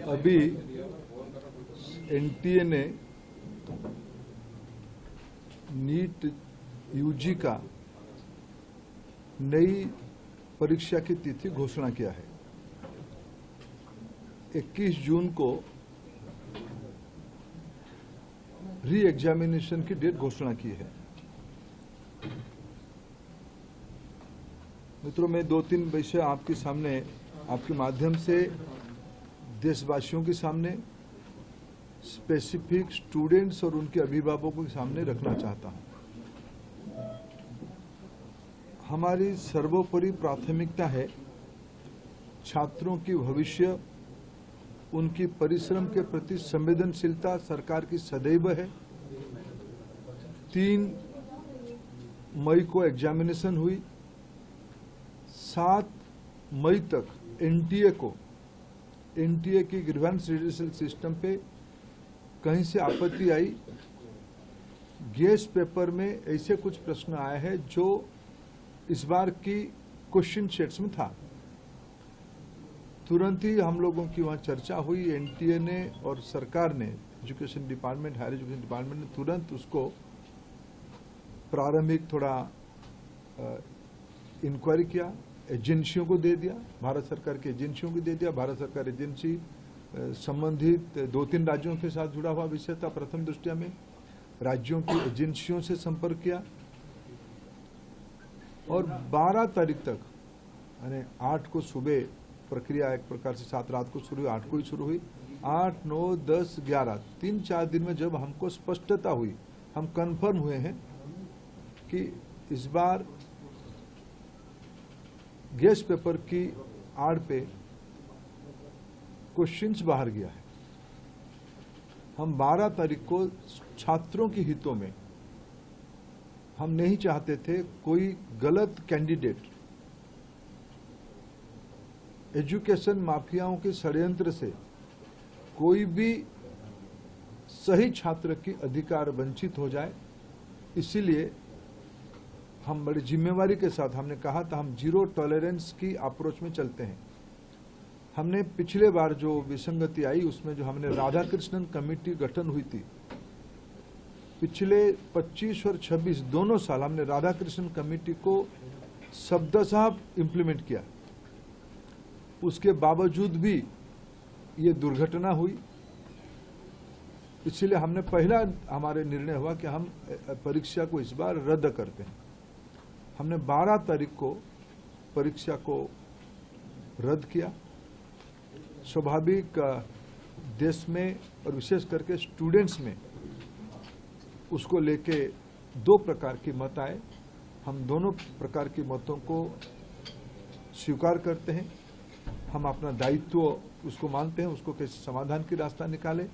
अभी एनटीए ने NEET UG का नई परीक्षा की तिथि घोषणा किया है। 21 जून को री एग्जामिनेशन की डेट घोषणा की है। मित्रों, मैं 2-3 विषय आपके सामने, आपके माध्यम से देशवासियों के सामने, स्पेसिफिक स्टूडेंट्स और उनके अभिभावकों के सामने रखना चाहता हूं। हमारी सर्वोपरि प्राथमिकता है छात्रों की भविष्य, उनकी परिश्रम के प्रति संवेदनशीलता सरकार की सदैव है। 3 मई को एग्जामिनेशन हुई। 7 मई तक एनटीए की ग्रीवेंस रिड्यूसल सिस्टम पे कहीं से आपत्ति आई। गेस्ट पेपर में ऐसे कुछ प्रश्न आए हैं जो इस बार की क्वेश्चन सेट्स में था। तुरंत ही हम लोगों की वहां चर्चा हुई। एनटीए ने और सरकार ने, education department, higher education department ने तुरंत उसको प्रारंभिक थोड़ा इंक्वायरी किया, एजेंसियों को दे दिया, भारत सरकार की एजेंसियों को दे दिया। भारत सरकार एजेंसी संबंधित 2-3 राज्यों के साथ जुड़ा हुआ विषय था। प्रथम दृष्टया में राज्यों की एजेंसियों से संपर्क किया और 12 तारीख तक, यानी 8 को सुबह प्रक्रिया एक प्रकार से 7 रात को शुरू हुई, 8 को ही शुरू हुई। 8, 9, 10, 11 3-4 दिन में जब हमको स्पष्टता हुई, हम कंफर्म हुए हैं कि इस बार गेस्ट पेपर की आड़ पे क्वेश्चंस बाहर गया है। हम 12 तारीख को छात्रों के हितों में, हम नहीं चाहते थे कोई गलत कैंडिडेट एजुकेशन माफियाओं के षड्यंत्र से कोई भी सही छात्र की अधिकार वंचित हो जाए। इसीलिए हम बड़ी जिम्मेवारी के साथ, हमने कहा था हम जीरो टॉलरेंस की अप्रोच में चलते हैं। हमने पिछले बार जो विसंगति आई उसमें जो हमने राधाकृष्णन कमेटी गठन हुई थी, पिछले 25 और 26 दोनों साल हमने राधाकृष्णन कमेटी को शब्दशः इम्प्लीमेंट किया। उसके बावजूद भी ये दुर्घटना हुई। इसलिए हमने पहला हमारे निर्णय हुआ कि हम परीक्षा को इस बार रद्द करते हैं। हमने 12 तारीख को परीक्षा को रद्द किया। स्वाभाविक देश में और विशेष करके स्टूडेंट्स में उसको लेके 2 प्रकार की मत आए। हम दोनों प्रकार की मतों को स्वीकार करते हैं। हम अपना दायित्व उसको मानते हैं, उसको कैसे समाधान की रास्ता निकाले।